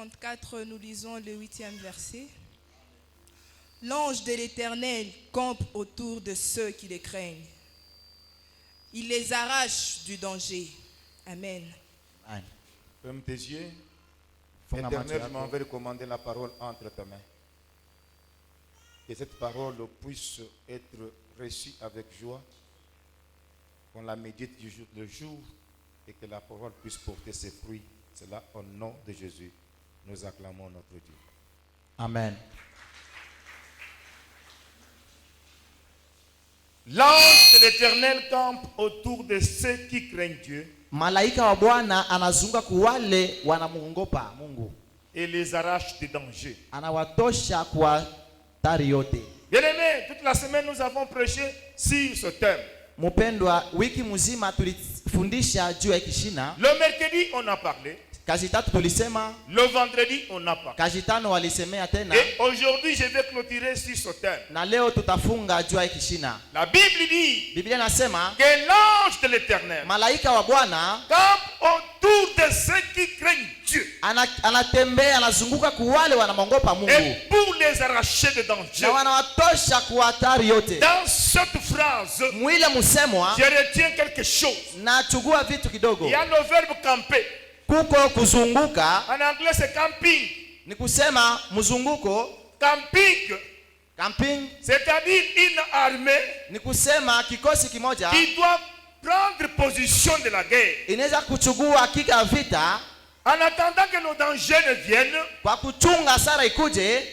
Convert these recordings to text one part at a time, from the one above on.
34, nous lisons le 8e verset. L'ange de l'Éternel campe autour de ceux qui les craignent. Il les arrache du danger. Amen. Amen. Ferme tes yeux. Funga macho Éternel, je m'en yako. vais recommander la parole entre tes mains. Que cette parole puisse être reçue avec joie, qu'on la médite du jour le jour et que la parole puisse porter ses fruits. C'est là, au nom de Jésus, nous acclamons notre Dieu. Amen. L'ange de l'Éternel campe autour de ceux qui craignent Dieu Malaika wa Bwana anazunguka kwa wale wanamuogopa Mungu. et les arrache des dangers. Anawatosha kwa hatari yote. Bien-aimés, toute la semaine nous avons prêché sur ce thème. Mpendwa, wiki mzima tulifundisha juu ya kishina. Le mercredi, on a parlé. Kazi tatu tulisema, Le vendredi, on a parlé. kazi tano walisemea tena. Et aujourd'hui, je vais clôturer sur ce thème. Na leo tutafunga juu ya kishina. La Bible dit Biblia nasema, que l'ange de l'Éternel malaika wa Bwana campe autour de ceux qui craignent Dieu anatembea anazunguka kwa wale wanamuogopa Mungu. et pour les arracher de danger. Na wanawatosha kwa hatari yote. Dans cette phrase, Mwile musemwa je retiens quelque chose. na chugua vitu kidogo. Il y a le verbe camper. Kuko kuzunguka, En anglais, c'est camping. ni kusema mzunguko. Camping, Camping c'est-à-dire une armée ni kusema kikosi kimoja qui doit prendre position de la guerre. inaweza kuchugua hakika ya vita En attendant que nos dangers ne viennent, kwa kuchunga hasara ikuje.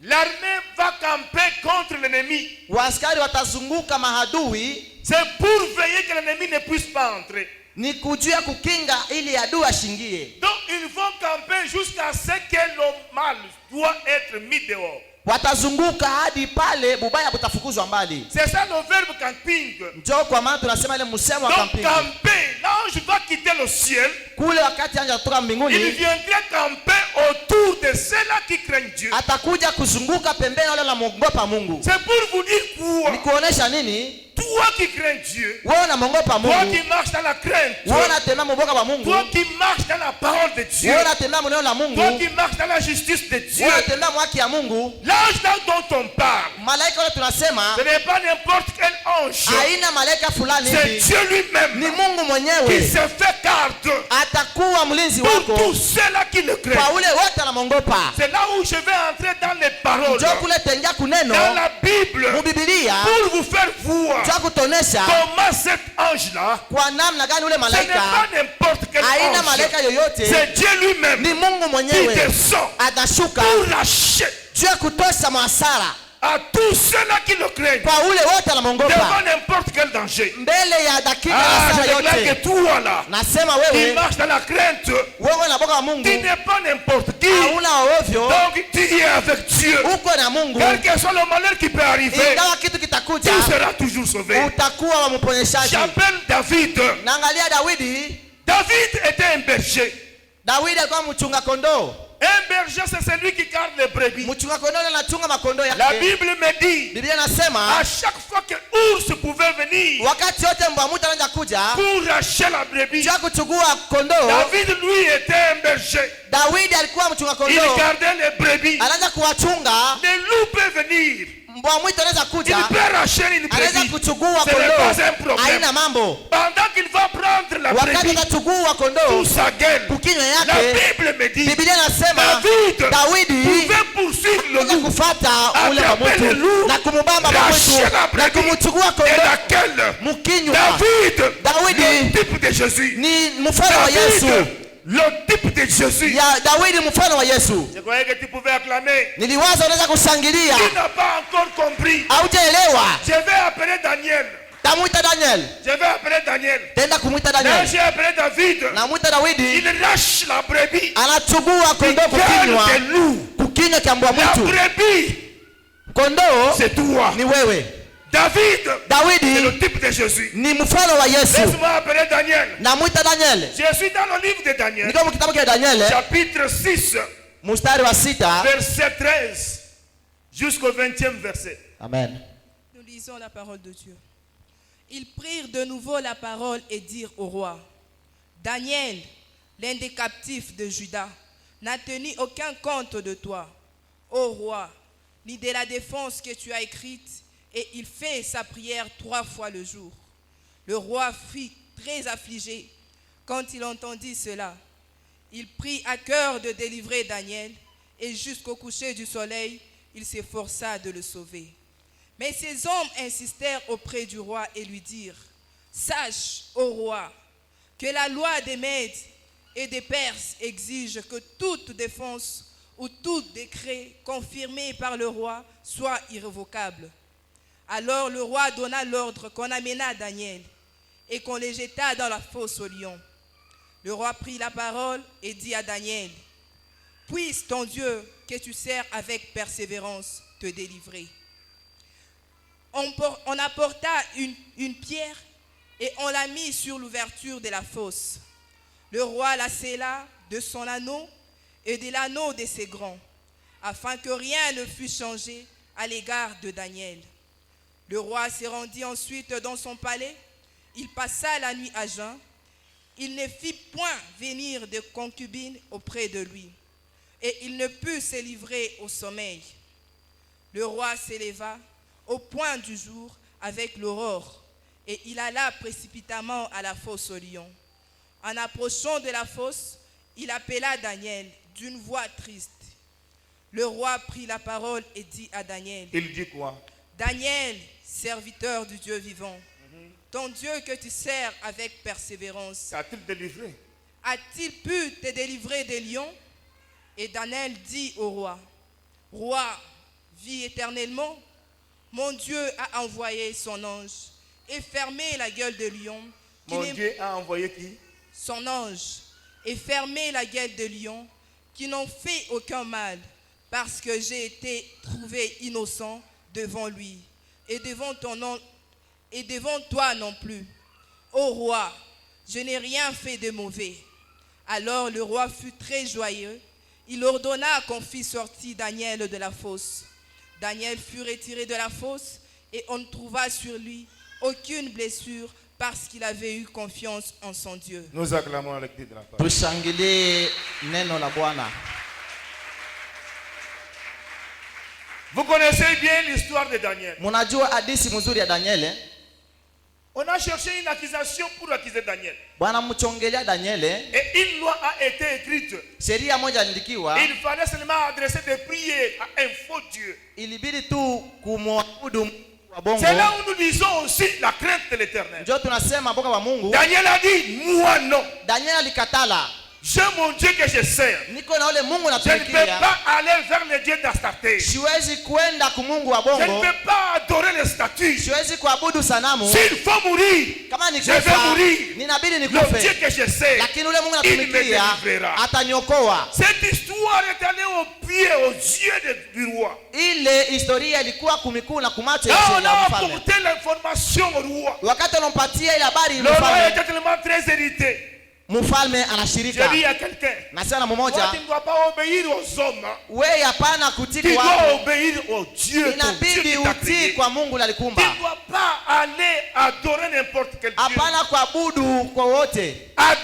l'armée va camper contre l'ennemi. Waaskari watazunguka mahadui, C'est pour veiller que l'ennemi ne puisse pas entrer. ni kujua kukinga ili adui ashingie. Donc ils vont camper jusqu'à ce que le mal doit être mis dehors. Watazunguka hadi pale bubaya butafukuzwa mbali. C'est ça le verbe camping. Njoo kwa maana tunasema ile msemo wa Donc camping. camper, l'ange va quitter le ciel. Kule wakati anja kutoka Il mbinguni, viendrait camper autour de ceux-là qui craignent Dieu. atakuja kuzunguka pembeni wale wanamuogopa Mungu. C'est pour vous dire Ni quoi? kuonesha nini? Toi qui crains Dieu, Wewe unamuogopa toi Mungu. qui marches dans la crainte, Wewe unatembea mboga wa Mungu. toi qui marches dans la parole de Dieu, Wewe unatembea mneno la Mungu. toi qui marches dans la justice de Dieu, Wewe unatembea mwaki ya Mungu. l'ange là dont on parle, Malaika wale tunasema ce n'est pas n'importe quel ange, haina malaika fulani c'est hivi. Dieu Ni lui-même Mungu qui mwenyewe se fait garde atakuwa mlinzi pour wako tous ceux-là qui le craignent. kwa ule wote anamongopa. C'est là où je vais entrer dans les paroles, Njoo kule tengia kuneno dans la Bible, mubibilia pour vous faire voir cha kutonesha comment cet ange-là, kwa namna gani ule ce n'est malaika pas n'importe quel haina ange, malaika yoyote, c'est Dieu lui-même ni Mungu qui mwenyewe descend atashuka pour racheter juu ya kutosha mahasara à tous ceux-là qui le craignent kwa ule wote devant anamongopa n'importe quel danger. mbele ya dakika Ah, ya je hasara déclare yote. que toi là, Nasema qui wewe marches dans la crainte, wewe na boga wa tu Mungu n'es pas n'importe qui. hauna ovyo, Donc tu es avec Dieu. uko na Mungu. Quel que soit le malheur qui peut arriver, Ingawa kitu kitakuja, tu seras toujours sauvé. utakuwa wa mponyeshaji. J'appelle David. Naangalia Dawidi. David était un berger. Dawidi alikuwa mchunga kondoo. Un berger, c'est celui qui garde les brebis. Mchunga kondoo anachunga makondoo La yake. Bible me dit, Biblia à inasema chaque fois que ours pouvait venir wakati wote mbwa mwitu anaanza kuja pour racheter la brebis, juu ya kuchukua kondoo, David, lui, était un berger. Dawidi alikuwa mchunga Il kondoo, gardait les brebis. anaanza kuwachunga. Les loups peuvent venir. Mbwa mwitu anaweza Il kuja, peut racheter une anaweza brebis. kuchukua Ce n'est kondoo, pas un problème. haina mambo. Pendant qu'il va prendre la Wakati brebis atachukua sous kondoo sa gueule, kukinywa la yake, Bible me dit, Biblia inasema David Dawidi pouvait poursuivre le anaweza loup, kufuata ule mbwa attraper le mwitu loup, na kumubamba mbwa racheter mwitu la na brebis kumchukua et kondoo laquelle mkinywa. David, David le type de Jésus. ni mfano wa Yesu. David, le type de Jésus. Ya Dawidi mfano wa Yesu. Je croyais que tu pouvais acclamer. Niliwaza unaweza kushangilia. Tu n'as pas encore compris. Haujaelewa. Je vais appeler Daniel. Tamuita Daniel. Je vais appeler Daniel. Tenda kumuita Là, Daniel. j'ai appelé David. Namuita Dawidi. Il lâche la brebis. Anachukua kondoo kukinywa. Garde des loups. Kukinywa cha mbwa La mwitu. brebis, Kondoo c'est toi. ni wewe. David, c'est Dawidi le type de Jésus. ni mfano wa Yesu. Laisse-moi appeler Daniel. Namuita Daniel. Je suis dans le livre de Daniel, Niko mkitabu cha Daniel, chapitre 6, mstari wa 6. verset 13, jusqu'au 20e verset. Amen. Nous lisons la parole de Dieu. Ils prirent de nouveau la parole et dirent au roi: Daniel, l'un des captifs de Juda, n'a tenu aucun compte de toi, ô roi, ni de la défense que tu as écrite, et il fait sa prière 3 fois le jour. Le roi fut très affligé quand il entendit cela. Il prit à cœur de délivrer Daniel, et jusqu'au coucher du soleil, il s'efforça de le sauver. Mais ces hommes insistèrent auprès du roi et lui dirent, « Sache, ô roi, que la loi des Mèdes et des Perses exige que toute défense ou tout décret confirmé par le roi soit irrévocable. » Alors le roi donna l'ordre qu'on amena Daniel et qu'on les jeta dans la fosse aux lions. Le roi prit la parole et dit à Daniel, « Puisse ton Dieu que tu sers avec persévérance te délivrer. » On apporta une pierre et on l'a mise sur l'ouverture de la fosse. Le roi la scella de son anneau et de l'anneau de ses grands, afin que rien ne fût changé à l'égard de Daniel. Le roi se rendit ensuite dans son palais. Il passa la nuit à jeun. Il ne fit point venir de concubines auprès de lui, et il ne put se livrer au sommeil. Le roi s'éleva au point du jour avec l'aurore, et il alla précipitamment à la fosse aux lions. En approchant de la fosse, il appela Daniel d'une voix triste. Le roi prit la parole et dit à Daniel, Il dit quoi? Daniel, serviteur du Dieu vivant, ton Dieu que tu sers avec persévérance, T'a-t-il délivré? a-t-il pu te délivrer des lions? Et Daniel dit au roi, Roi, vis éternellement, mon Dieu a envoyé son ange et fermé la gueule de lion. Mon Dieu a envoyé qui? Son ange et fermé la gueule de lion qui n'ont fait aucun mal, parce que j'ai été trouvé innocent devant lui et devant ton nom et devant toi non plus. Ô roi, je n'ai rien fait de mauvais. Alors le roi fut très joyeux. Il ordonna qu'on fît sortir Daniel de la fosse. Daniel fut retiré de la fosse et on ne trouva sur lui aucune blessure parce qu'il avait eu confiance en son Dieu. Nous acclamons la lecture de la parole. Tushangilie neno la Bwana. Vous connaissez bien l'histoire de Daniel. Munajua hadithi mzuri ya Daniel, eh? On a cherché une accusation pour accuser Daniel. Bwana mchongelea Daniel, eh? Et une loi a été écrite. Sheria moja iliandikiwa, Il fallait seulement adresser des prières à un faux Dieu. ilibidi tu kumwabudu wa bongo. C'est là où nous disons aussi la crainte de l'Éternel. Ndio tunasema boka wa Mungu. Daniel a dit, moi non. Daniel alikatala. J'ai mon Dieu que je sers. Niko na ule Mungu Je ne peux natumikia. pas aller vers le Dieu d'Astarté. Je Siwezi kwenda kumungu wa ne bongo. peux pas adorer les statues. Siwezi kuabudu sanamu. S'il faut mourir, Kama je vais nikufa, mourir. ninabidi Le Dieu nikufe. que je sers, Lakini ule Mungu il me natumikia délivrera. ataniokoa. Cette histoire est allée au pied, aux yeux du roi. Ile historia ilikuwa kumikuu na kumacho Là, on ya a mfalme. apporté l'information au roi. Wakati anampatia ile habari Le roi mfalme, était tellement très irrité. mfalme Je anashirika. dis à quelqu'un, Nasema na toi, mmoja, tu ne dois pas obéir aux hommes. Hein. wewe hapana kutii Tu kwa dois watu. obéir au Dieu, ton Dieu Inabidi qui t'a utii créé. kwa Mungu Tu ne alikumba. dois pas aller adorer n'importe quel Dieu. Hapana kuabudu kwa wote. Ah,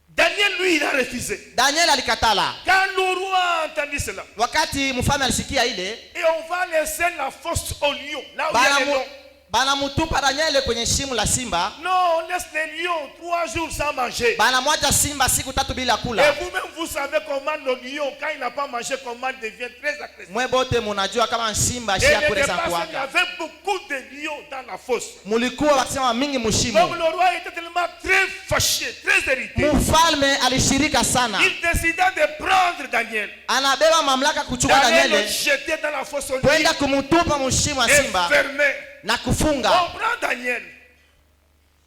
Daniel, lui, il a refusé. Daniel alikatala. Quand le roi a entendu cela, Wakati mfalme alisikia ile, et on va laisser la fosse au lion, là où il y a les lions. banamutupa Daniel kwenye shimo la simba. Non, on laisse les lions 3 jours sans manger. Banamwacha simba siku 3 bila Et kula. vous-même, vous savez comment le lion, quand il n'a pas mangé, comment il devient très agressif. Mwe bote munajua kama simba Et shia il kule n'était pas seul, il y kuwaka. avait beaucoup de lions dans la fosse. Mulikuwa wakisema mingi Donc mushimo. le roi était tellement très fâché, très irrité. Mfalme alishirika sana. Il décida de prendre Daniel, Anabeba mamlaka kuchukua d'aller le Daniel jeter dans la fosse au kwenda lion kumutupa mushimo wa et simba fermer. na kufunga. On prend Daniel.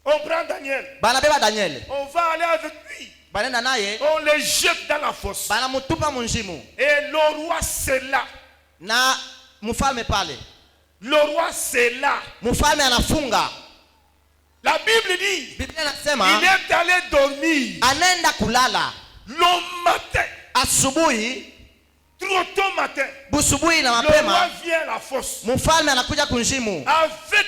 On prend Daniel. Banabeba Daniel, On va aller avec lui. banenda naye, On le jette dans la fosse. banamutupa munjimu. Et le roi c'est là. Na mfalme pale, Le roi c'est là. mfalme anafunga. La Bible dit, Biblia inasema il est allé dormir anaenda kulala. le matin, Asubuhi, trop tôt matin. busubuhi na Le roi mapema, vient à la fosse mfalme anakuja kunjimu avec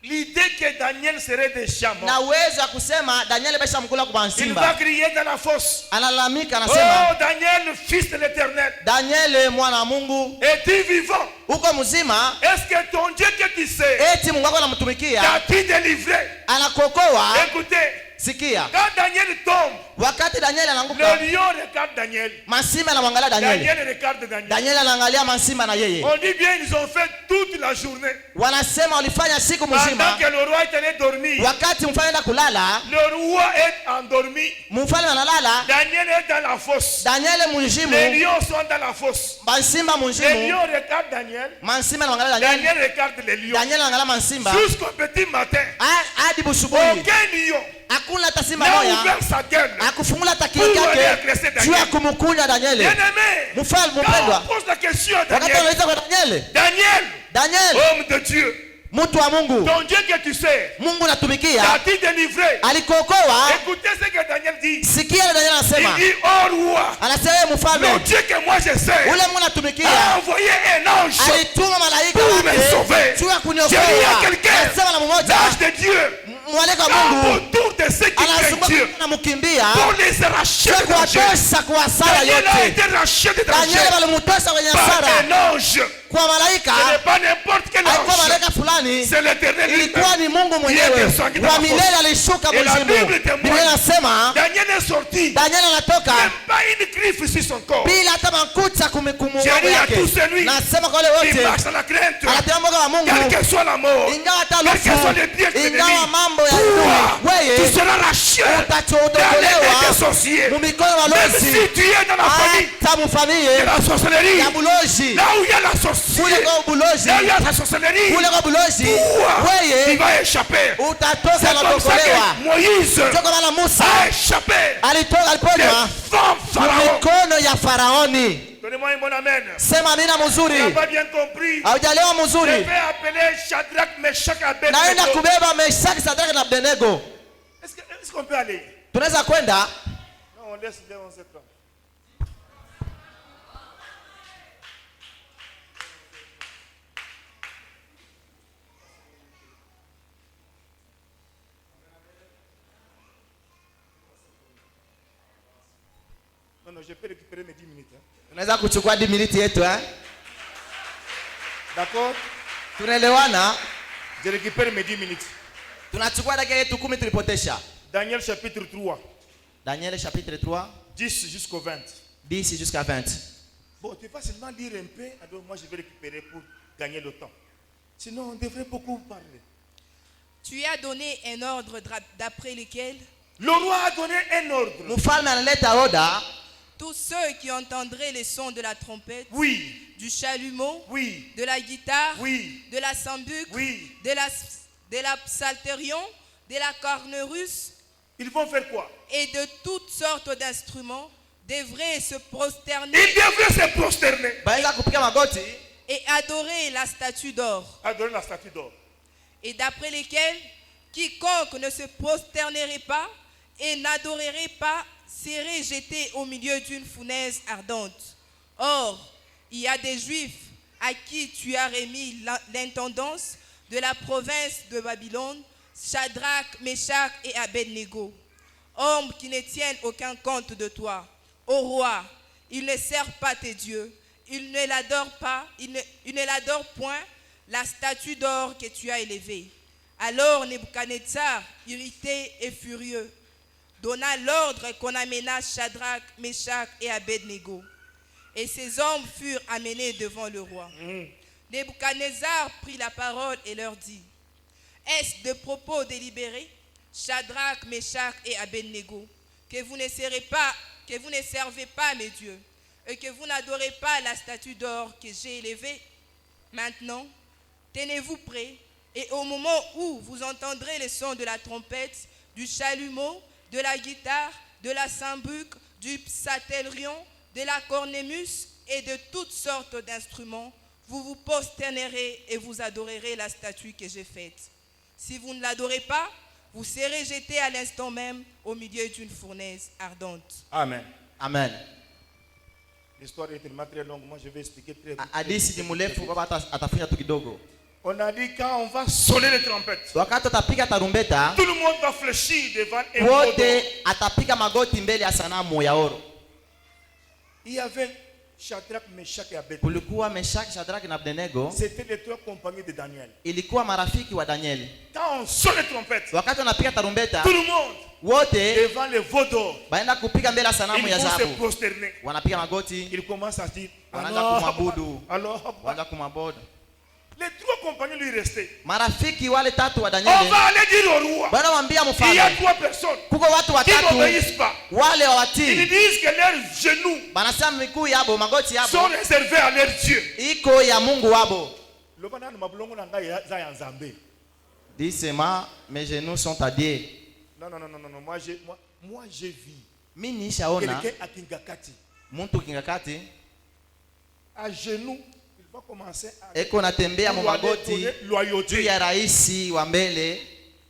l'idée que Daniel serait déjà mort. naweza kusema Danieli besha mkula kwa Il va simba. crier dans la fosse. Analalamika anasema, Oh Daniel, fils de l'Éternel, Danieli mwana wa Mungu, es-tu vivant? uko mzima? Est-ce que ton Dieu que tu sais Eti Mungu wako anamtumikia t'a-t-il délivré? anakokoa? Écoutez, Sikia, quand Daniel tombe, wakati Danieli anaanguka, le lion regarde Daniel. masimba anamwangalia Danieli. Daniel regarde Daniel. Danieli anaangalia masimba na yeye. On dit bien, ils ont fait toute la journée. Wanasema walifanya siku Pendant mzima. que le roi est allé dormir, Wakati mfalme anaenda kulala, le roi est endormi. mfalme analala, Daniel est dans la fosse. Danieli Les munjimu, lions sont dans la fosse. masimba Les munjimu, lions regardent Daniel. masimba anaangalia Danieli. Daniel regarde les lions. Danieli anaangalia masimba Jusqu'au petit matin, hadi busubuhi. aucun lion Hakuna hata simba n'a moja ouvert sa gueule. akufungula hata kinywa Pour aller chake agresser Daniel. juu ya kumkunya Danieli. Bien-aimé, Mfalme quand mpendwa, on pose la question à wakati Daniel, anauliza kwa Danieli, Daniel, Danieli, homme de Dieu, mtu wa Mungu, ton Dieu que tu sais, Mungu natumikia, t'a-t-il délivré? alikokoa. Écoutez ce que Daniel dit. Sikia Danieli anasema, Il dit, oh roi, anasema wewe mfalme, le Dieu que moi je sais ule Mungu natumikia a envoyé un ange alituma malaika pour me wake sauver. juu ya J'ai dit kuniokoa. à quelqu'un, Anasema na mmoja, l'ange de Dieu, mwalika wa campe Mungu autour de ceux qui craignent anazunguka Dieu anamkimbia pour les arracher sio de danger. kuwatosha kwa hasara Daniel a yote. été arraché de Danieli danger walimtosha kwenye par hasara un ange. kwa malaika, Ce n'est pas n'importe quel alikuwa ange. malaika fulani, C'est l'Éternel ilikuwa lui-même. ni Mungu mwenyewe wa milele alishuka Et la mzimu. Bible témoigne. Biblia inasema Daniel est sorti. Danieli anatoka Même pas une griffe sur son corps. bila hata makucha kumwangu J'ai dit à yake. tous celui Nasema kwa wale qui wote marche à la crainte, anatembea mboga wa Mungu, quelle que soit la mort, ingawa hata quel que soit le bien lufu, de ingawa l'ennemi, mambo ya toi, adui, tu wewe seras lâché dans les mains utachotokolewa des sorciers. mumikono ya Même walozi, si tu es dans la famille hata de mufamilie la sorcellerie, ya bulozi, là où il y a la kule sorcière, kwa bulozi, là où il y a la sorcellerie, kule kwa bulozi, toi, tu wewe vas échapper. utatoka C'est na comme ça kuokolewa. que Moïse Toka maana Musa a échappé alitoka des aliponywa femmes pharaon. mikono ya Faraoni. Donnez-moi un bon amen. Sema amina Tu mzuri. n'as pas bien compris. Haujalewa Je mzuri. vais appeler Shadrach, Meshach et Naenda Abednego. kubeba Meshaki, Sadraka na Abednego. Est-ce qu'on peut aller? Tunaweza kwenda? Non, on laisse les 11 étoiles. Non, non, je peux récupérer mes 10 minutes. Hein. Tunaweza kuchukua 10 minutes yetu eh? D'accord? Tunaelewana? Je récupère mes 10 minutes. Tunachukua dakika yetu 10 tulipotesha. Daniel chapitre 3, Daniel chapitre 3, 10 jusqu'au 20. 10 jusqu'à 20. Bon, tu vas seulement lire un peu, alors moi je vais récupérer pour gagner le temps. Sinon, on devrait beaucoup parler. Tu as donné un ordre d'après lequel Le roi a donné un ordre. Mfalme analeta oda, tous ceux qui entendraient les sons de la trompette, Oui, du chalumeau, oui, de la guitare, oui, de la sambuc, oui. de la psalterion, de la cornemuse Ils vont faire quoi? et de toutes sortes d'instruments devraient se prosterner Ils devraient se prosterner. baenda kupiga magoti et adorer la statue d'or. Adorer la statue d'or. Et d'après lesquels quiconque ne se prosternerait pas et n'adorerait pas serait jeté au milieu d'une fournaise ardente. Or, il y a des Juifs à qui tu as remis l'intendance de la province de Babylone, Shadrach, Meshach et Abednego, hommes qui ne tiennent aucun compte de toi. Ô roi, ils ne servent pas tes dieux, ils ne l'adorent pas, ils ne l'adorent point la statue d'or que tu as élevée. Alors Nebuchadnezzar, irrité et furieux, donna l'ordre qu'on amena Shadrach, Meshach et Abednego. Et ces hommes furent amenés devant le roi. Nebuchadnezzar prit la parole et leur dit: est-ce de propos délibérés, Shadrach, Meshach et Abednego, que vous ne servez pas mes dieux, et que vous n'adorez pas la statue d'or que j'ai élevée? Maintenant, tenez-vous prêts, et au moment où vous entendrez les sons de la trompette, du chalumeau, de la guitare, de la sambuc, du psalterion, de la cornemuse et de toutes sortes d'instruments, vous vous prosternerez et vous adorerez la statue que j'ai faite. Si vous ne l'adorez pas, vous serez jeté à l'instant même au milieu d'une fournaise ardente. Amen. Amen. L'histoire est tellement très longue. Moi, je vais expliquer très vite. Hadithi ni mrefu baba atafanya tu kidogo. On a dit quand on va sonner les trompettes, Wakati atapiga tarumbeta, tout le monde va fléchir devant un veau wote d'or. atapiga magoti mbele ya sanamu ya oro. Il y avait Shadrach, Meshach et Abednego. Kulikuwa Meshaki, Shadraki na Abednego. C'était les trois compagnons de Daniel. Ilikuwa marafiki wa Danieli. Quand on sonne les trompettes, Wakati wanapiga tarumbeta, tout le monde wote devant le veau d'or, baenda kupiga mbele ya sanamu ils ya vont se dhahabu. prosterner. Wanapiga magoti, Ils commencent à dire wanaanza Allah, kumwabudu, Allah. wanaanza kumwabudu. Les trois compagnons lui restaient. Marafiki wale tatu wa On Danieli va aller dire au roi. bwana mwambia Il y a mfalme, trois personnes kuko watu qui watatu n'obéissent pas. wale Ils wawatii, disent que leurs genoux banasema miguu yabo, magoti sont yabo réservés à leur Dieu. iko ya Mungu wabo. Non, Disema, mes genoux sont à Dieu. non, non, non, non. Moi, j'ai vu Mimi nishaona quelqu'un à Kingakati, mtu kingakati à genoux, il va commencer à eko natembea mu magoti juu loyauté ya raisi wa mbele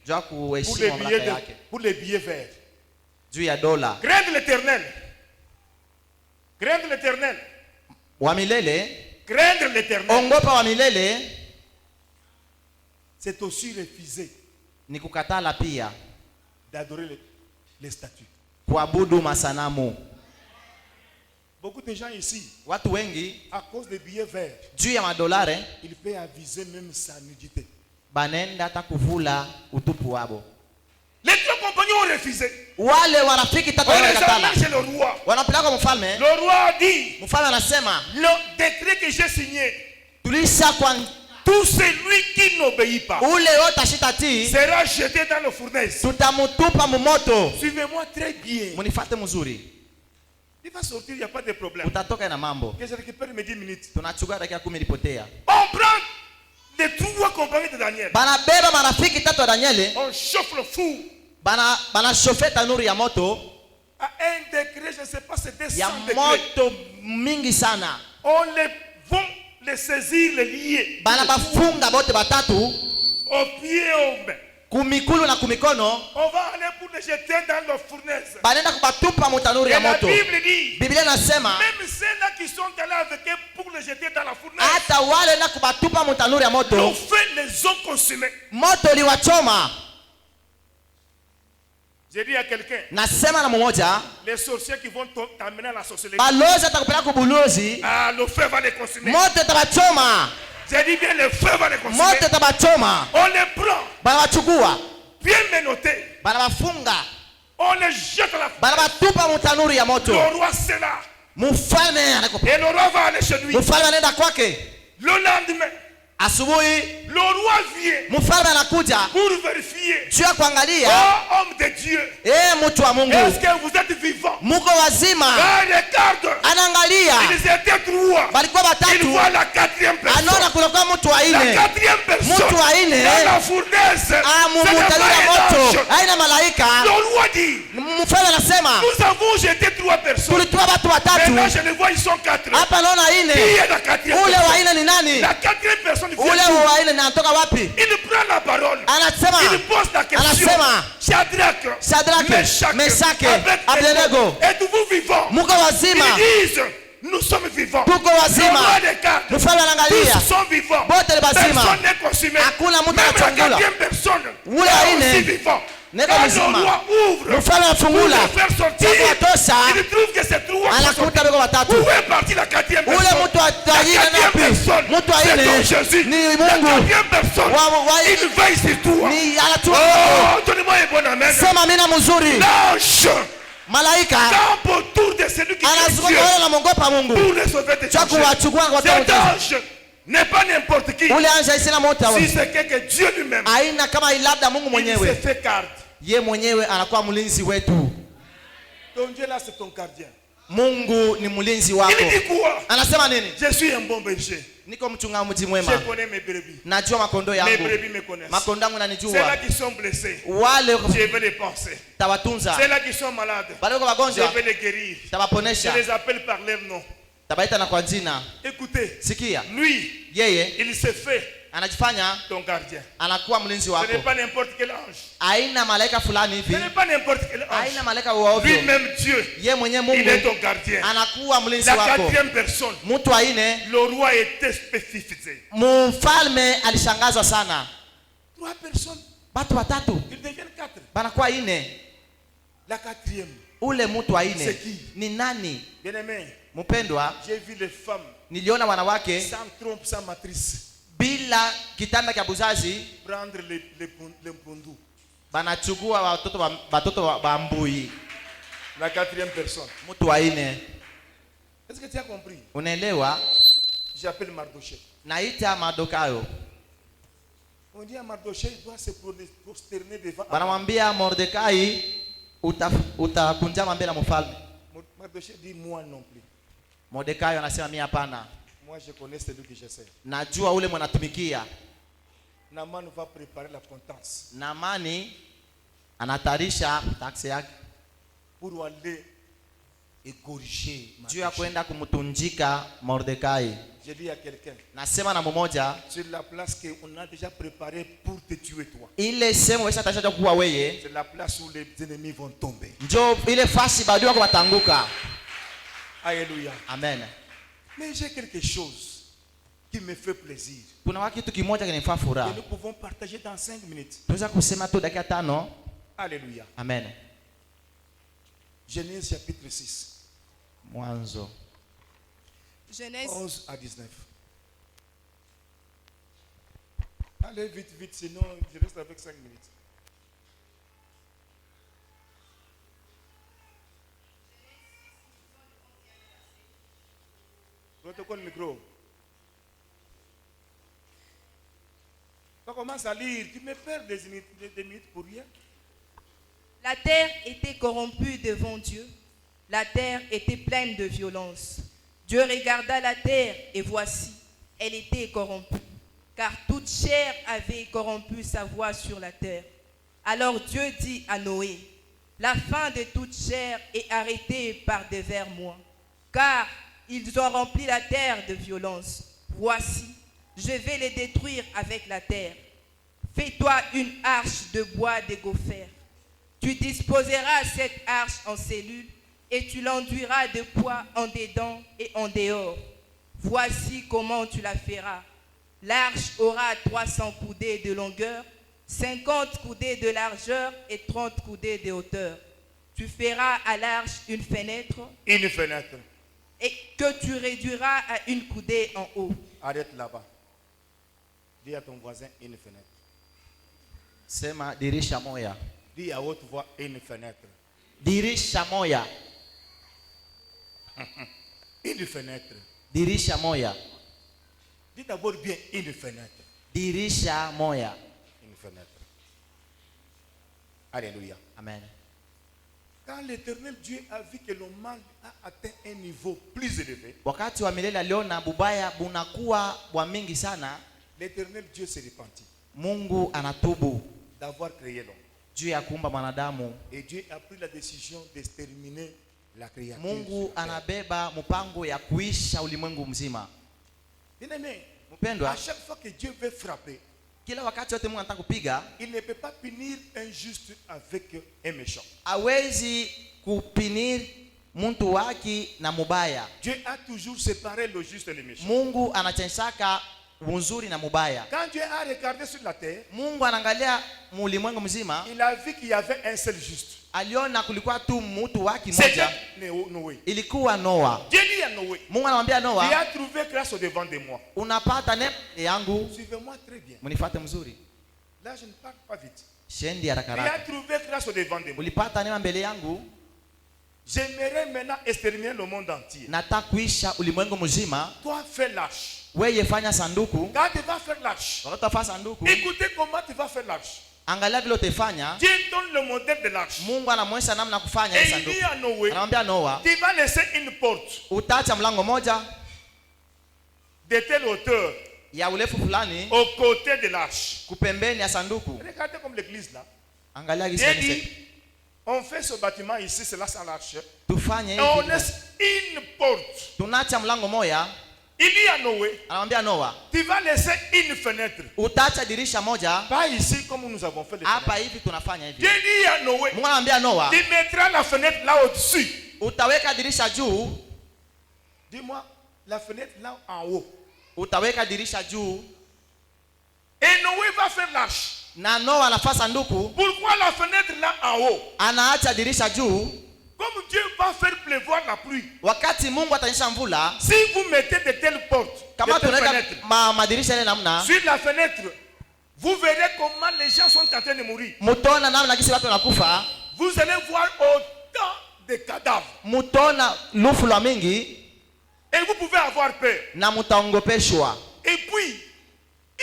juu ya kuheshimu mamlaka yake, pour les billets verts. juu ya dola Craindre l'éternel. Craindre l'éternel. wa milele. Craindre l'éternel. Ongopa wa milele C'est aussi refuser ni kukatala pia d'adorer les statues. kuabudu masanamu. Beaucoup de gens ici, Watu wengi à cause des billets verts, juu ya madolare il peut aviser même sa nudité. banenda hata kuvula utupu wabo. Les trois compagnons ont refusé. Wale warafiki tatu On les wanakatala, amène chez le roi. wanapeleka kwa mfalme. Le roi a dit, Mfalme anasema le décret que j'ai signé, tulisha kwa tout celui qui n'obéit pas ule yote ashitati sera jeté dans le fournaise. tutamutupa mumoto. Suivez-moi très bien. Munifate mzuri, Il va sortir, il n'y a pas de problème. utatoka na mambo. Que je récupère mes 10 minutes. Tunachukua dakika 10 ilipotea. On prend les trois compagnons de Daniel. Banabeba marafiki tatu wa Danieli, On chauffe le four. bana shofe tanuri ya moto, À un degré, je ne sais pas, c'est 200 ya degrés. moto mingi sana. On les vont les saisir, les lier. Bana bafunga bote batatu Aux pieds, aux mains. kumikulu na kumikono, On va aller pour les jeter dans le fournaise. banenda kubatupa mutanuri Et ya la moto. Bible dit, Biblia inasema même ceux-là qui sont allés avec eux pour les jeter dans la fournaise, hata wale na kubatupa mutanuri ya le moto, feu les ont consumés. moto liwachoma. J'ai dit à quelqu'un, Nasema na mmoja, les sorciers qui vont t'amener à la sorcellerie, balozi atakupeleka kubuluzi, le feu va les consumer. moto tabachoma, J'ai dit bien, le feu va les consumer. moto tabachoma. On les prend, Banabachukua, bien menottés. banabafunga, On les jette à la fournaise. banabatupa mutanuri ya moto. Le roi c'est là. Mfalme anako, Et le roi va aller chez lui. mfalme anaenda kwake. Le lendemain, Asubuhi le roi vient mfalme anakuja pour vérifier. juu ya kuangalia, Oh, homme de Dieu, mtu wa Mungu, est-ce que vous êtes vivant? muko wazima? Ah, regarde, Anaangalia, ils étaient trois. balikuwa Il batatu, voit la quatrième personne. anaona kunakuwa mtu wa La ine, quatrième personne mtu wa ine dans la fournaise. C'est mutanuri ya le moto, ange. haina malaika. Le roi dit, Mfalme anasema nous avons jeté trois personnes. tulitoa watu watatu, Maintenant, je les vois, ils sont quatre. hapa naona Qui ine. est la quatrième Ule wa personne? ine ni nani? La quatrième personne vient. Ule wa ine ni anatoka wapi? Il prend la parole. Anasema, Il pose la question. anasema Shadrach, Shadrach, Meshach, Abednego, êtes-vous vivants? muko wazima? Ils disent, nous sommes vivants. Tuko Le wazima. roi des quatre, Mfalme anaangalia, tous sont vivants. bote ni bazima, Personne n'est consumé. hakuna mtu Même la anachangula. quatrième personne Ule est wa aussi ine vivant. neko Quand mzima. le roi ouvre Mfalme pour anafungula les faire sortir, kuwatosha, il trouve que c'est trois personnes. anakuta beko watatu. Où est partie la quatrième Ule personne? mtu wa La ine quatrième napi? personne, Mtu wa c'est donc ine Jésus. ni La Mungu. quatrième personne, il veille sur toi. Ni anachua. Oh, donnez-moi un bon amen. Sema mina mzuri. L'ange Malaika campe autour de celui qui est anazunguka Dieu wale wanamwogopa Mungu, pour les sauver de cha péché. kuwachukua kwa Cet watu. ange n'est pas n'importe qui. Ule anja isina moto Si hawa. c'est que Dieu lui-même, Aina kama labda Mungu il se mwenyewe, fait garde. ye mwenyewe anakuwa mlinzi wetu. Ton Dieu là, c'est ton gardien. Mungu ni mlinzi wako. Il dit quoi? Anasema nini? Je suis un bon berger. Niko mchungaji mwema, Je connais mes brebis. najua makondo Mes yangu, brebis me connaissent. makondo yangu Ceux-là nanijua. qui sont blessés, Wale je vais les penser. tawatunza, Ceux-là qui sont malades, wale wako je wagonjwa vais les guérir. Je tawaponesha, les appelle par leur nom. tabaita na kwa jina. Écoutez, Sikia, lui, yeye il se fait anajifanya ton gardien. anakuwa mlinzi Ce n'est wako. pas n'importe quel ange. Aina malaika fulani Ce hivi, n'est pas n'importe quel ange. aina malaika wa ovyo. Lui-même Dieu, Ye mwenye il est Mungu ton gardien. anakuwa mlinzi La wako. quatrième personne, Mtu wa ine, le roi était spécifié. mfalme alishangazwa sana. 3 personnes, Watu watatu ils deviennent 4. banakuwa ine. La quatrième, Ule mtu wa ine C'est qui? ni nani? bien-aimé, Mpendwa, j'ai vu les femmes niliona wanawake sans trompe, sans matrice, bila kitanda cha buzazi prendre les pondous. banachukua watoto wa mbui. La quatrième personne. Mtu wa ine, Est-ce que tu as compris? unaelewa? J'appelle Mardochée. Naita Mardokayo, On dit à Mardochée, il doit se prosterner devant. wanamwambia Mordekai utakunjama mbele ya mfalme. Mardochée dit moi non plus. Mordekai anasema mimi hapana. Moi je connais celui que j'essaie. Najua ule mwanatumikia. Naman va préparer la potence Naamani anatarisha taksi yake pour aller égorger juu ya Mardochée. kwenda kumtunjika Mordekai. Je dis à quelqu'un, Nasema na mmoja, sur la place qu'on a déjà préparée pour te tuer toi. ile sehemu wewe tarisha kuwa weye, C'est la place où les ennemis vont tomber. njoo ile fasi badui wako watanguka. Alléluia. Amen. Mais j'ai quelque chose qui me fait plaisir. Kuna kitu kimoja kinanifaa Et furaha. nous pouvons partager dans 5 minutes. Tunaweza kusema tu dakika 5. Alléluia. Amen. Genèse chapitre 6, Mwanzo Genèse 11 à 19. Allez vite, vite, sinon je reste avec 5 minutes. Protocole micro. On commence à lire. Tu me perds des minutes pour rien. La terre était corrompue devant Dieu. La terre était pleine de violence. Dieu regarda la terre et voici, elle était corrompue, car toute chair avait corrompu sa voix sur la terre. Alors Dieu dit à Noé, la fin de toute chair est arrêtée par devers moi, car ils ont rempli la terre de violence. Voici, je vais les détruire avec la terre. Fais-toi une arche de bois de gopher. Tu disposeras cette arche en cellules et tu l'enduiras de poids en dedans et en dehors. Voici comment tu la feras. L'arche aura 300 coudées de longueur, 50 coudées de largeur et 30 coudées de hauteur. Tu feras à l'arche une fenêtre Une fenêtre. et que tu réduiras à une coudée en haut. Arrête là-bas. Dis à ton voisin une fenêtre. sema dirisha moya. Dis à haute voix une fenêtre. Dirisha moya. Une fenêtre. Dirisha moya. Dis d'abord bien une fenêtre. Dirisha moya. Une fenêtre. Alléluia. Amen. Quand l'Éternel Dieu a vu que le mal a atteint un niveau plus élevé, Wakati wa milele aliona bubaya bunakuwa bwa mingi sana, l'Éternel Dieu s'est repenti Mungu anatubu d'avoir créé l'homme. juu ya kuumba mwanadamu. Et Dieu a pris la décision d'exterminer la créature. Mungu anabeba mpango ya kuisha ulimwengu mzima. Bien-aimé, Mpendwa, à chaque fois que Dieu veut frapper, kila wakati wote Mungu anataka kupiga, il ne peut pas punir un juste avec un méchant. hawezi kupinir mtu waki na mubaya. Dieu a toujours séparé le juste et le méchant. Mungu anachensaka mzuri na mubaya. Quand Dieu a regardé sur la terre, Mungu anaangalia mulimwengu mzima, il a vu qu'il y avait un seul juste. aliona kulikuwa tu mtu waki C'était moja, Noé. ilikuwa Noa. Dieu dit à Noé, Mungu anamwambia il Noa, a trouvé grâce au devant de moi. unapata neema yangu, Suivez-moi très bien. mnifuate mzuri. Là, je ne parle pas vite. Shendi haraka Il a haraka. trouvé grâce au devant de moi. Ulipata neema mbele yangu, J'aimerais maintenant exterminer le monde entier. nataka kuisha ulimwengu mzima. Toi, fais l'arche. Wewe fanya sanduku. Quand tu vas faire l'arche, Wakati utafanya sanduku, écoutez comment tu vas faire l'arche. angalia vile utafanya. Dieu donne le modèle de l'arche. Mungu anamwonyesha namna kufanya Et ile il dit sanduku. à Noé, Anamwambia Noa, tu vas laisser une porte utaacha mlango moja de telle hauteur ya urefu fulani au côté de l'arche. kupembeni ya sanduku. Regardez comme l'église là. Angalia gisi Dieu kanisa. dit, on fait ce bâtiment ici, c'est là sans l'arche. Tufanye Et on hivi. laisse une porte. Tunaacha mlango moja, Il dit à Noé, Anamwambia Noa, tu vas laisser une fenêtre. utaacha dirisha moja Pas ici comme nous avons fait les hapa fenêtres. hivi tunafanya hivi. Dieu dit à Noé, Mungu anamwambia Noa, tu mettras la fenêtre là au-dessus. utaweka dirisha juu, Dis-moi, la fenêtre là en haut. utaweka dirisha juu. Et Noé va faire l'arche. Na Noa anafaa sanduku, Pourquoi la fenêtre là en haut? anaacha dirisha juu. Comme Dieu va faire pleuvoir la pluie. Wakati Mungu atanyesha mvula, Si vous mettez de telles portes, de kama telles tunaweka fenêtres, madirisha ile namna, sur la fenêtre, vous verrez comment les gens sont en train de mourir. mutaona namna gisi watu wanakufa, Vous allez voir autant de cadavres. mutaona lufu la mingi Et vous pouvez avoir peur. na mutaongopeshwa. Et puis,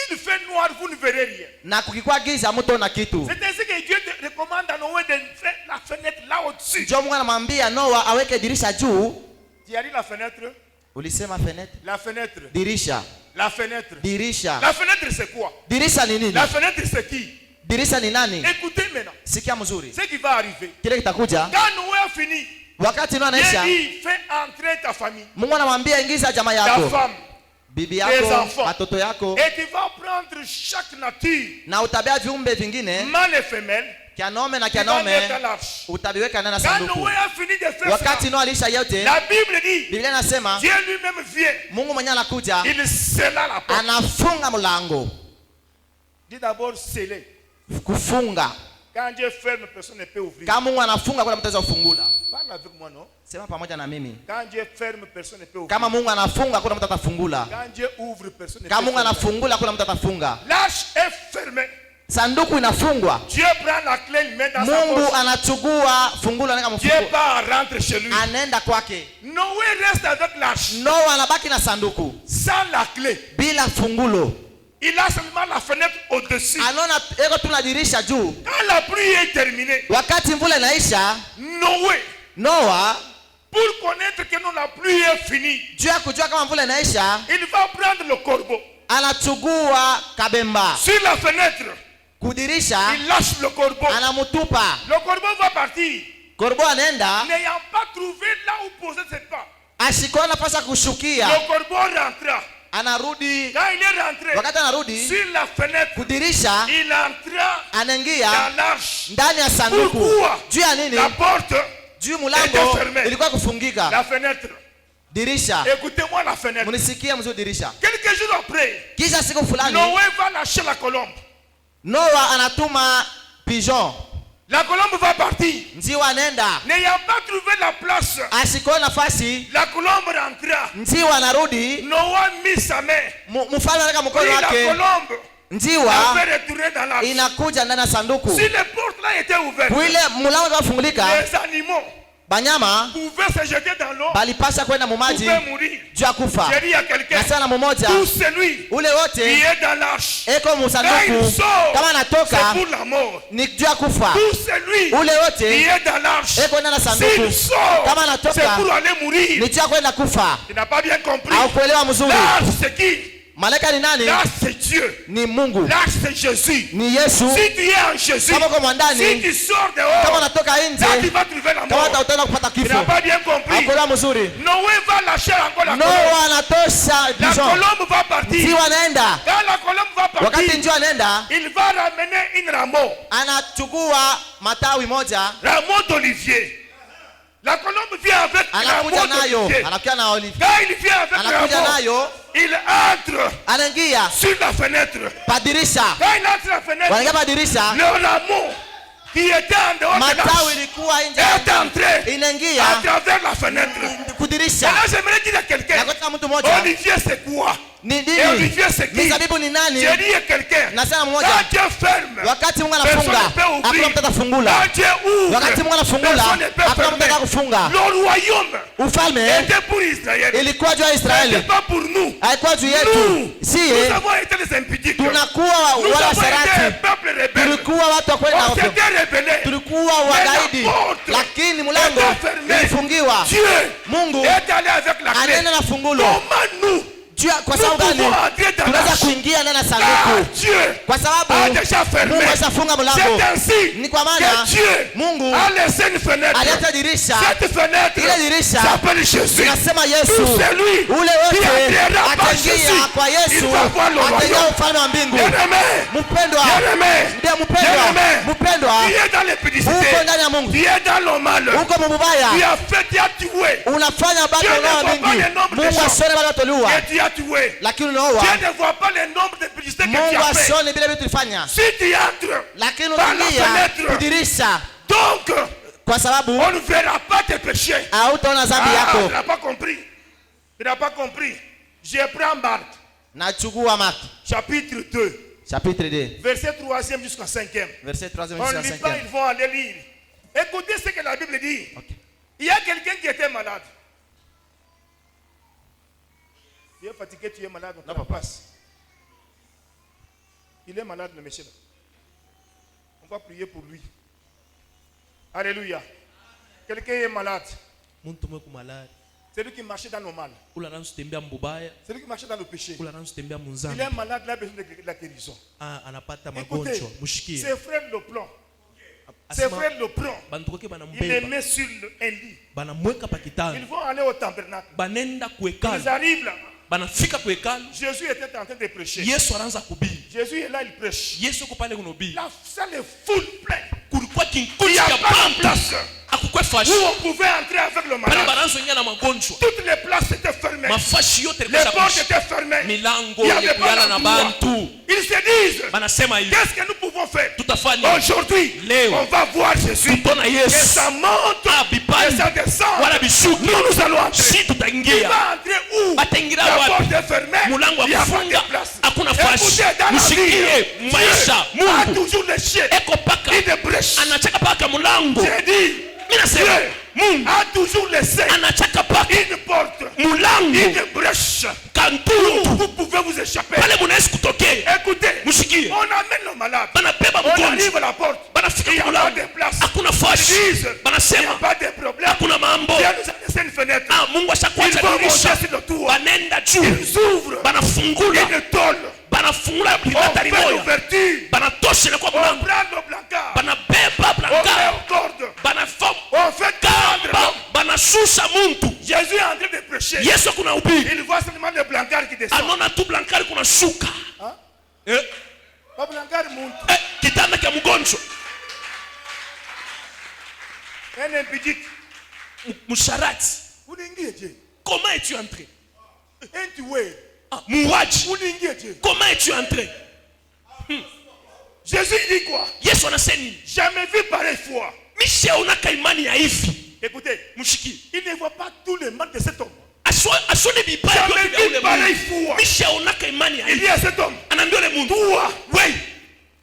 il fait noir, vous ne verrez rien. Na kukikuwa giza mutaona kitu. C'est ainsi que Dieu te recommande à Noé de faire la fenêtre là au-dessus. Ndio Mungu anamwambia Noa aweke dirisha juu. Tu as dit la fenêtre? Ulisema fenêtre? La fenêtre. Dirisha. La fenêtre. Dirisha. La fenêtre c'est quoi? Dirisha ni nini? La fenêtre c'est qui? Dirisha ni nani? Écoutez maintenant. Sikia mzuri. Ce qui va arriver. Kile kitakuja. Quand Noé a fini, Wakati Noa Dieu anaisha, dit, fais entrer ta famille, Mungu anamwambia ingiza jamaa ta yako, femme, bibi tes yako, enfants. watoto yako, et tu vas prendre chaque nature, na utabea viumbe vingine, mâle et femelle, kianaume na tu vas mettre à kianaume, l'arche. utaviweka ndani ya Quand sanduku. Noé a fini de faire Wakati ça, Noa alisha yote, la Bible dit, Biblia inasema Dieu lui-même vient, Mungu mwenyewe anakuja, il scella la porte. anafunga mlango. Dis d'abord sceller. Kufunga. Quand Dieu ferme, personne ne peut ouvrir. Kama Mungu anafunga kuna mtu anaweza kufungula. Parle avec moi, non? Sema pamoja na mimi. Quand Dieu ferme, personne ne peut ouvrir. Kama Mungu anafunga kuna mtu atafungula. Quand Dieu ouvre, personne ne Kama peut Mungu fermer. anafungula kuna mtu atafunga. L'arche est fermée. Sanduku inafungwa. Dieu prend la clé, il met dans sa Mungu poche. anachukua fungulo anaweka Dieu mfuko. part, rentre chez lui. Anaenda kwake. Noé reste avec l'arche, Noa anabaki na sanduku sans la clé. bila fungulo. Il a seulement la fenêtre au-dessus. Anaona eko tuna dirisha juu. Quand la pluie est terminée, Wakati mvula inaisha, Noé, Noa pour connaître que non, la pluie est finie, juu ya kujua kama mvula inaisha, il va prendre le corbeau. anachukua kabemba. Sur la fenêtre, Kudirisha il lâche le corbeau. anamutupa. Le corbeau va partir. Korbo anaenda, N'ayant pas trouvé là où poser ses pas, ashikuwa nafasi ya kushukia. le corbeau rentra. Anarudi, Quand il est rentré, wakati anarudi sur la fenêtre, kudirisha, il entra anaingia dans l'arche. ndani ya sanduku. Pourquoi? Juu ya nini? La porte, Juu mlango fermée. ilikuwa kufungika. la fenêtre. Dirisha, Écoutez-moi la fenêtre. munisikie mzuri dirisha. Quelques jours après, Kisha siku fulani Noé va lâcher la colombe. Noa anatuma pigeon. La colombe va partir. Njiwa anaenda, N'ayant pas trouvé la place, ashikuwa nafasi, la colombe rentra. njiwa anarudi. Noé mit sa main. Mfalme anaweka mkono Prit la wake, colombe. njiwa La fait retourner dans l'arche. inakuja ndani ya sanduku. Si les portes là étaient ouvertes, Kuile mlango ukafungulika, les animaux banyama pouvaient se jeter dans l'eau, balipasha kwenda mumaji pouvaient mourir. juu ya kufa. J'ai dit à quelqu'un, Na sana mmoja tout celui ule qui wote est dans l'arche, eko quand il musanduku, sort, kama c'est anatoka pour la mort. ni juu ya kufa. Tout celui Ule qui wote est dans l'arche, eko ndani ya sanduku, s'il sort, kama anatoka c'est pour aller mourir. ni juu ya kwenda kufa. Tu n'as pas bien compris. Au kuelewa mzuri, L'arche c'est qui? malaika ni nani? L'arche c'est Dieu. Ni Mungu, L'arche c'est Jésus. ni Yesu. Si tu es en Jésus, Kama uko si mwandani, tu sors kama dehors, unatoka là tu nje, vas trouver la kama mort. utaenda kupata Tu n'as kifo. pas bien compris. Au kuelewa mzuri, Noé va lâcher encore la colombe. Noa anatosha La pigeon, colombe va partir. njiwa anaenda. Quand la colombe va Wakati partir, njiwa anaenda, il va ramener une rameau. anachukua matawi moja, Rameau d'olivier. La colombe vient avec anakuja rameau nayo, d'olivier. anakuja na olive, Quand il vient avec anakuja rameau, nayo, il entre anaingia sur la fenêtre. padirisha, Quand il entre sur la fenêtre, wanaingia padirisha, le rameau qui était en dehors de matawi l'arche ilikuwa nje, est entré inaingia à travers la fenêtre. kudirisha. Maintenant, j'aimerais dire à quelqu'un, Na katika mtu mmoja, Olivier c'est quoi? ni Et nini? Olivier c'est qui? Mizabibu ni nani? J'ai dit à quelqu'un, Nasema quand mmoja, Dieu ferme, wakati Mungu personne anafunga, ne peut hakuna ouvrir. mtu atafungula. Quand Dieu ouvre, Wakati Mungu anafungula, personne ne peut hakuna mtu fermer. atakakufunga. Le royaume Ufalme était pour Israël. ilikuwa juu ya C'était Israeli, pas pour nous. haikuwa juu Nous, yetu. Si nous avons été les impudiques. Nous tunakuwa avons wala été un sharati, peuple rebelle. tulikuwa watu wa kwenda On ovyo, s'était rebellés. tulikuwa wagaidi, lakini mlango était fermé. ilifungiwa. Dieu Mungu est allé avec la clé. anaenda na fungulo. Comment nous, Kwa Nous sababu pouvons gani? entrer dans Tunaweza l'arche. kuingia ndani ya Car sanduku. Dieu Kwa sababu a déjà fermé. Mungu ashafunga mlango. C'est ainsi Ni kwa maana que Dieu Mungu a laissé une fenêtre. aliacha dirisha. Cette fenêtre Ile dirisha s'appelle Jésus. tunasema Yesu. Tout celui Ule qui wote entrera par Jésus, ataingia kwa il Yesu, va voir le ataingia royaume. ufalme wa mbingu. Bien-aimé, Mpendwa, bien-aimé, ndiye mpendwa, bien-aimé, mpendwa, tu es dans l'épidicité, uko ndani ya Mungu, tu es dans le mal, uko mubaya, tu as fait, tu as tué, unafanya bado Dieu ne unaoa voit pas mingi. le nombre de Mungu gens asione bado utoliwa, et tu as tué. lakini unaoa. Dieu ne voit pas le nombre de publicités que tu Mungu as fait. asione vile vitu ulifanya, Si tu entres lakini par la unaingia fenêtre, kudirisha, donc kwa sababu on ne verra pas tes péchés. hautaona dhambi Tu yako. n'as pas compris. Tu n'as pas compris. Je prends Marc, Nachukua Marko chapitre 2, chapitre 2 verset 3e jusqu'à 5e. verset 3 On jusqu'à ne lit pas, 5. ils vont aller lire. Écoutez ce que la Bible dit. Okay. Il y a quelqu'un qui était malade. Tu es fatigué, tu es malade, on te la passe. Il est malade, le monsieur. On va prier pour lui. Alléluia. Quelqu'un est malade. Muntu mwe kumalari. C'est lui qui marchait dans le mal. Ula anazotembea mbubaya, C'est lui qui marchait dans le péché. ula anazotembea Il munzani. est malade, il a besoin de la guérison. Anapata Écoutez, magonjwa, mushikie. ses frères le prennent. Ses Asema frères le prennent. bantukoke Il les banambeba, met sur un lit. banamweka pa Ils kitanda, vont aller au tabernacle. banenda Ils kuhekalu, arrivent là. banafika kuhekalu. Jésus était en train de prêcher. Yesu anaanza kubiri. Jésus est là, il prêche. Yesu uko pale kunobiri. La salle est full pleine. Kulikuwa Il kinkundi n'y a cha pas de pampu, place akukwe où fashi. on pouvait entrer avec le Pale malade. banaanza ingia na magonjwa. Toutes les places étaient fermées. Mafashi yote Les yalikuwa portes shakushi. étaient fermées. Milango Il y avait yekuyala pas na d'endroit. bantu. Ils se disent, Banasema hivi, qu'est-ce que nous pouvons faire? tutafanya Aujourd'hui, Leo. on va voir Jésus. tutona Et Yesu. ça monte Ah, et bipani ça descend. wala bishuki. Nous allons entrer. Si Il tutaingia, va entrer où? bataingira La wapi? porte est fermée. Mulango Il n'y a wa pas de kufunga, place. hakuna fashi. Écoutez, dans la Mshikie vie, maisha. Dieu a Mungu toujours les chiens. eko paka Il brèche. anachaka paka mulango. J'ai dit, Mimi nasema Dieu Mungu a toujours laissé anachaka paka une porte, mulango une brèche. kantundu Vous pouvez vous échapper. pale munaweza kutokea. Écoutez, Mshikie, on amène le malade. banabeba On mgonjwa, arrive à la porte. banafika Il n'y a pas mulango, de place. hakuna fashi. Ils disent, il n'y a Banasema pas de problème. hakuna mambo. Dieu nous a laissé une fenêtre. Ah, Mungu Ils ashakuacha vont dirisha, monter sur le toit. banenda juu, Ils ouvrent banafungula, une tôle. banafungula On libatari fait moya, l'ouverture. banatoshele kwa On mulango, prend le placard. banabeba On met blanka, aux cordes. banafom On fait tendre kamba, l'homme. banashusha muntu. Jésus est en train de prêcher. Yesu kuna ubiri, Il voit seulement le placard qui descend. anaona tu blankari kuna shuka. Hein? Eh, Le placard monte. kitanda kya mgonjwa, Un impudique. msharati. Uningie Dieu. Comment es-tu entré? Un tué. Ah, muuaji. Uningie Dieu. Comment es-tu entré? Jésus dit quoi? Yesu anasema nini? Jamais vu pareille foi. Mishaonaka imani ya hivi. Écoutez, Mshiki, il ne voit pas tout le mal de cet homme. asone vibaya Jamais vyote vya vu ule pareille Mungu. foi. Mishaonaka imani ya Il hivi. dit à cet homme, Anaambia ule muntu, toi, wewe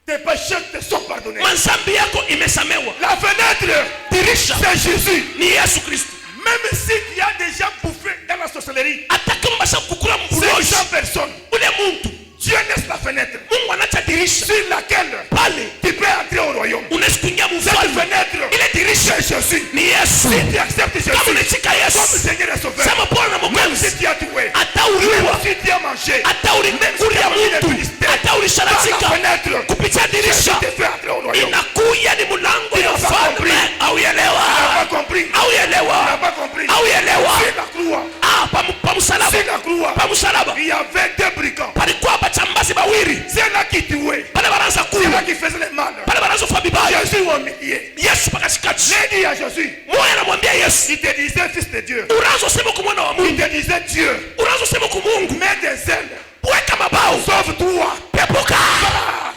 tes péchés te sont pardonnés. mazambi yako imesamewa. La fenêtre, Dirisha c'est Jésus. ni Yesu Kristo. Même si tu as déjà bouffé dans la sorcellerie, Hata kama basha kukula 500 mbulozi, personnes, ule muntu Dieu laisse la fenêtre Mungu anacha dirisha sur laquelle pale, tu peux entrer au royaume. unaweza kuingia Cette mfalme. fenêtre, Ile dirisha c'est Jésus. ni Yesu. Si tu acceptes Kama Jésus unachika comme Yesu, Seigneur et Sauveur, sema Bwana na même Mwokozi, si tu as tué, hata même uliwa, si tu as mangé, hata ulikulia mtu, hata par la ulisharatika fenêtre, kupitia Jésus dirisha, te fait entrer au royaume. inakuya ni mulango ya Unapata ufalme. compris. Tu n'as Auelewa, pas compris. Tu n'as auelewa, pas compris. auelewa. C'est la croix. Ah, pa msalaba, C'est la croix. pa msalaba Il y avait deux brigands. palikuwa bachambazi bawili C'est là qui tuait. pale banaanza C'est là kula, qui faisait le mal. pale banaanza kufanya vibaya. Jésus au milieu. Yesu pakatikati, J'ai dit à Jésus, moyo anamwambia Yesu, il te disait fils de Dieu. unaanza sema kwa mwana wa Il Mungu, te disait Dieu. unaanza sema kwa Mungu, Mets des ailes. weka mabao, Sauve-toi. pepuka,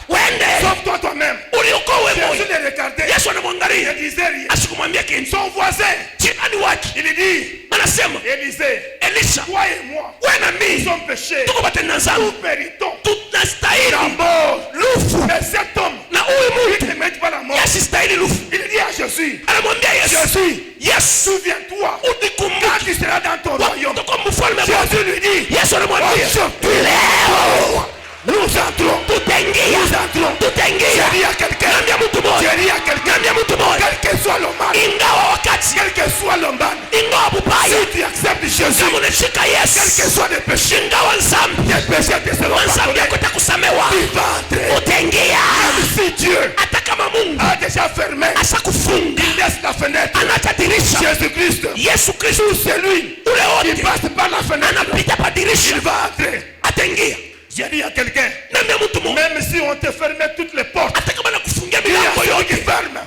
wende, Sauve-toi toi-même. uliokoe Jésus moyo. le regardait. Yesu Il anamwangalia, ne disait rien. asikumwambia kitu. Son voisin, Jirani wake il dit, anasema, Élisée, Elisha, toi et moi, wewe na nous mimi sommes péchés. tuko batenda Nous zangu, péritons. tunastahili La mort. lufu, Mais cet homme, na huyu il mtu ne mérite pas la mort. yasistahili lufu. Il dit à Jésus, Anamwambia Yesu, Jésus, Yesu, souviens-toi, quand udikumbuke tu seras dans ton royaume. utakuwa mfalme wako. Jésus lui dit, Yesu anamwambia, aujourd'hui, leo nous entrons. tutaingia, Nous entrons. tutaingia. J'ai dit à quelqu'un. Nambia mtu moja. J'ai dit à quelqu'un. Nambia mtu moja. Quel que soit le mal, Ingawa wakati, quel que soit le mal, ingawa bubaya, si tu acceptes Jésus, kama unashika quel que Yesu, soit les péchés, ingawa nzambi, tes péchés te seront nzambi pardonnés. yako itakusamewa. Tu vas entrer. Utaingia. Même si Dieu Hata kama Mungu a déjà fermé, ashakufunga, il laisse la fenêtre. anaacha dirisha. Jésus-Christ, Yesu Kristo tout celui ule qui wote passe par la fenêtre, anapita pa il dirisha, va entrer. ataingia. J'ai dit à quelqu'un, Nambia mtu moja, même si on te fermait toutes les portes, hata kama nakufungia il y a milango celui qui yote, ferme.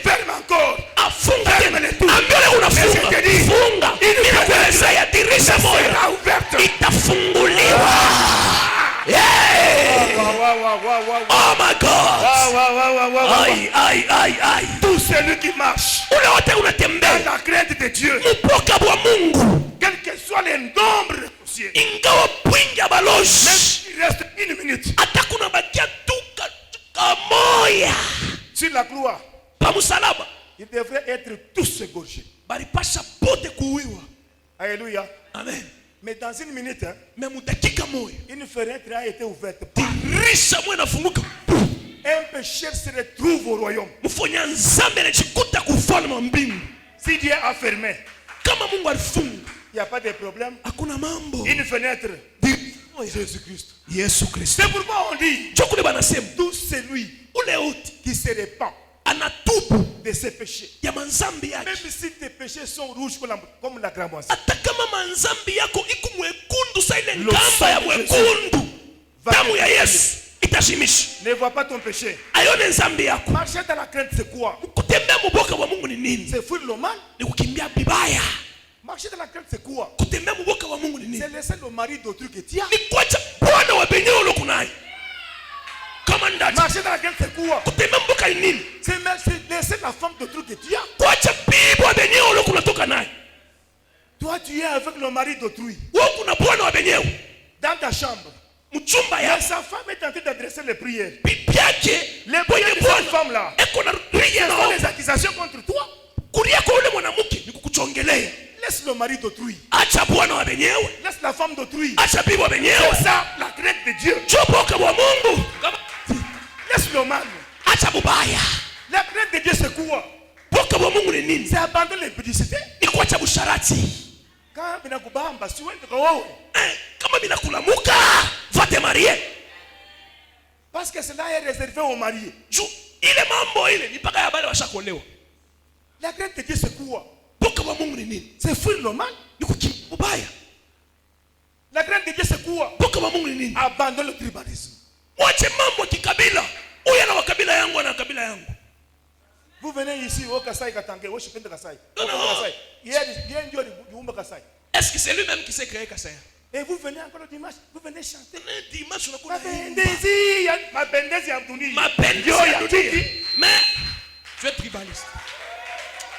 Ferme encore. afunga tena. Ferme tout. Ambia leo unafunga, Mais je te dis, funga. une Ninakueleza ya dirisha moja Sera ouverte. itafunguliwa. Yeah. Oh my God. Ai. Tout celui qui marche Ule wote dans unatembea la crainte de Dieu, mpoka bwa Mungu, quel que soit le nombre de poussières, ingawa bwingi balozi, même s'il reste une minute hata kuna bakia tuka moya sur la croix, pa msalaba, ils devraient être tous égorgés. balipasha pote kuuiwa. Alléluia. Amen. Mais dans une minute, Memu dakika moja une fenêtre a été ouverte. dirisha moja nafunguka, Un pécheur se retrouve au royaume. mfonya nzambe anajikuta kufalme wa mbingu. Si Dieu a fermé, Kama Mungu alifunga, il n'y a pas de problème. hakuna mambo. Une fenêtre, Jésus-Christ. Yesu Kristo. C'est pourquoi on dit, Njo kule banasema tout celui ule wote qui se répand anatubu de ses péchés, ya manzambi même yake, si tes péchés sont rouges comme la cramoisi, hata kama manzambi yako iko mwekundu sa ile Le ngamba sang ya de mwekundu, va damu te ya purifier. Yesu itashimisha. Ne vois pas ton péché. Ayone nzambi yako. Marcher dans la crainte, c'est quoi? Kutembea muboka wa Mungu ni nini? C'est fuir le mal. Ni kukimbia bibaya. Marcher dans la crainte, c'est quoi? Kutembea muboka wa Mungu ni nini? C'est laisser le mari d'autrui que tu as. Ni kuacha bwana wa benye ulokunaye. Kama ndati. Marcher dans la crainte, c'est quoi? Kutembea muboka ni nini? C'est laisser la femme d'autrui que tu as. Kuacha bibi wa benye ulokunatoka naye. Toi, tu es avec le mari d'autrui Wewe kuna bwana wa benye dans ta chambre. mchumba Et yako. sa femme est en train d'adresser les prières. Bibi yake Les kwenye prières de cette bwana femme-là, eko na ria ce sont na les accusations contre toi. kulia kwa ule mwanamke ni kukuchongelea. Laisse le mari d'autrui. Acha bwana wa benyewe, Laisse la femme d'autrui. acha bibi wa benyewe. C'est ça, la crainte de Dieu. Choboka wa Mungu. Kama Laisse le mal. acha bubaya. La crainte de Dieu, c'est quoi? Boka wa Mungu ni nini? C'est abandonner l'impudicité. Ni kuacha busharati. Quand binakubamba, si wewe ndio wewe. Kama binakulamuka, va te marier. Parce que cela est réservé aux mariés. Juu ile mambo ile ni mpaka ya bale washakuolewa. La crainte de Dieu, c'est quoi? Boka wa Mungu ni nini? C'est fuir le mal. Ni kukimbia bubaya. La crainte de Dieu, c'est quoi? Boka wa Mungu ni nini? Abandonne le tribalisme. Mwache mambo ya kikabila. Huyu ana kabila yangu, ana kabila yangu. Vous venez ici au Kasai Katange, au Chipende Kasai. Au Kasai. Hier Dieu du Kasai. Est-ce que c'est lui-même qui s'est créé Kasaya? Et vous venez encore le dimanche, vous venez chanter. Dimanche unakuwa Mapendezi ya dunia. mapendo Ndio ya ya dunia. dunia. Mais tu es tribaliste.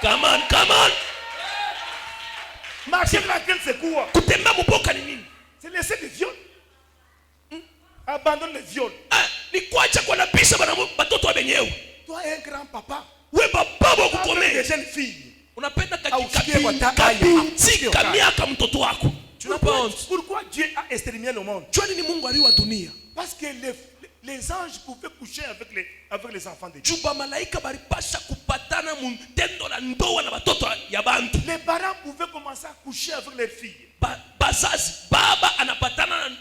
Come on, come on. Marcher dans la crainte, c'est quoi? Kutembea muboka ni nini? C'est laisser le viol. Abandonne le viol. Ni kuacha kuwalapisha batoto wa benyewe. Toi, un grand papa. We baba wa Avec kukomea. des jeunes filles. Unapenda Ausikie wataka katika miaka mtoto wako. Pourquoi Dieu a exterminé le monde? Jua nini Mungu aliwa dunia? Parce que les anges pouvaient coucher avec les enfants de Dieu. Juba malaika balipasha kupatana mtendo la ndoa na watoto ya bantu. Les parents pouvaient commencer à coucher avec leurs filles. Bazazi baba anapatana na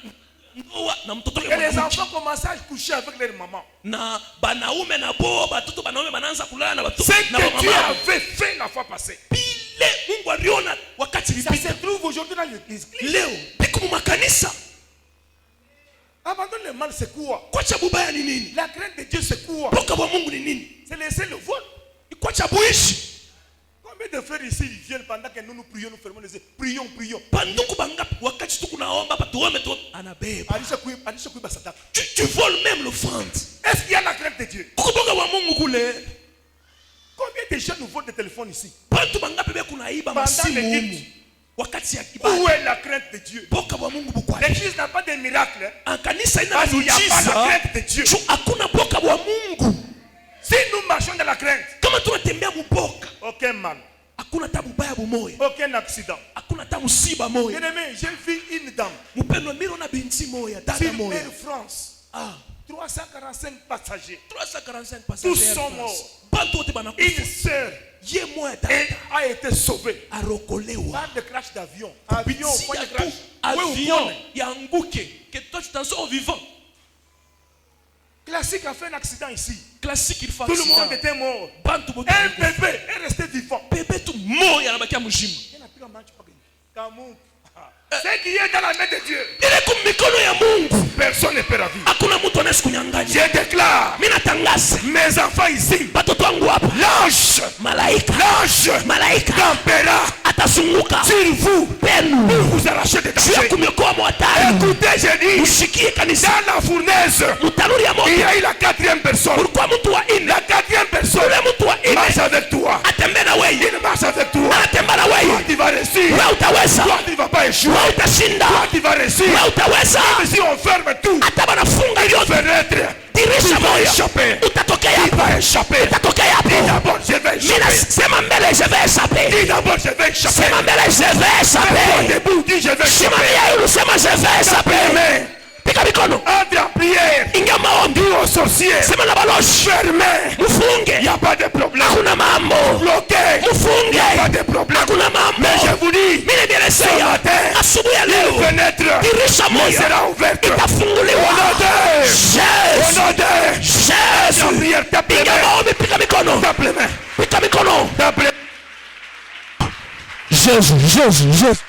ndoa na mtoto Et ya les mwanamke. enfants commençaient à coucher avec leur maman. Na banaume na bo batoto banaume banaanza kulala na watoto C'est na que Dieu mama. avait fait la fois passée. Bile Mungu aliona wakati Ça se lipita. trouve aujourd'hui dans l'église. Leo biko mu makanisa. Abandonne le mal, c'est quoi? Kwacha bubaya ni nini? La crainte de Dieu, c'est quoi? Boka wa Mungu ni nini? C'est laisser le vol. Ni kwacha buishi. Combien de frères ici ils viennent pendant que nous prions, nous fermons les yeux. Prions, prions. Banduku bangapi wakati tu kunaomba batuome tu anabeba. Anisha kuiba sadaka. Tu voles même l'offrande. Est-ce qu'il y a la crainte de Dieu? Kuboka wa Mungu kule. Combien de gens nous volent des téléphones ici? Bantu bangapi be kunaiba masimu humu. Wakati ya Où kibali. est la crainte de Dieu? Boka wa Mungu bukwani. L'église n'a pas de miracle. En kanisa ina Parce qu'il n'y a pas la miujiza. crainte de Dieu. Juu hakuna boka wa Mungu. Si nous marchons dans la crainte, Kama tunatembea muboka, aucun mal, hakuna tabu baya bumoya. aucun accident. Hakuna tabu musiba moya. Bien aimé, j'ai vu une dame. Mpendwa mimi na binti moya, Sur dada moya. Air France. Ah, 345 passagers. 345 Tous passagers. sont morts. Bantu wote Une banakufa. sœur Ye moya tata a été sauvée arokolewa. par le crash d'avion. Avion, point de Kupitia crash. tu avion yanguke que toi tu t'en sors vivant. Classique a fait un accident ici. Classique il faut Tout le accident. monde était mort. Bantu wote Un banakufa. bébé est resté vivant. Bébé tu mort yanabakia mujima. Ce qui est dans la main de Dieu, Ile kumikono ya Mungu. personne ne peut la vivre. Hakuna mtu anaweza kunyang'anya. Je déclare, Mimi natangaza mes enfants ici, watoto wangu hapa. l'ange Malaika campera atazunguka sur vous penu pour vous arracher des juu ya dangers. kumiokoa mwatari. Écoutez, je dis, Mshikie kanisa. dans la fournaise, Mtanuri ya il moto. y a eu la quatrième personne. Kulikuwa mtu wa nne. La quatrième personne Ule mtu wa marche nne avec toi. atembea na wewe. Il marche avec toi. Anatembea na Toi, wewe. tu vas réussir. Wewe utaweza. Toi, tu ne vas pas échouer. Wewe utashinda. Toi, tu vas réussir. Wewe utaweza. Même si on ferme tout, Hata banafunga yote. fenêtre, Dirisha tu vas moja. échapper. Utatokea Tu hapo. vas échapper. Utatokea Dis hapo. d'abord, je vais Mimi échapper. nasema mbele je vais échapper. Dis d'abord, je vais échapper. Sema mbele je vais Toi, échapper. debout, dis, je vais échapper. Simamia yule sema je vais échapper. Amen. Pika mikono. Entre en prière. Ingia maombi. Dis aux sorciers, Sema na baloshi. fermez. Il Mfunge. n'y a pas de problème. Hakuna mambo. Bloquez. Il Mfunge. n'y a pas de problème. Hakuna mambo. Mais je vous dis, Mimi ce nielezea matin, asubuhi ya une leo fenêtre dirisha me moja sera ouverte. itafunguliwa. Au nom de au Jésus. nom de la Jésus. prière, tape les Piga mains. maombi, piga mikono. Tape les mains. Pika mikono. Tape les Jésus, Jésus, Jésus.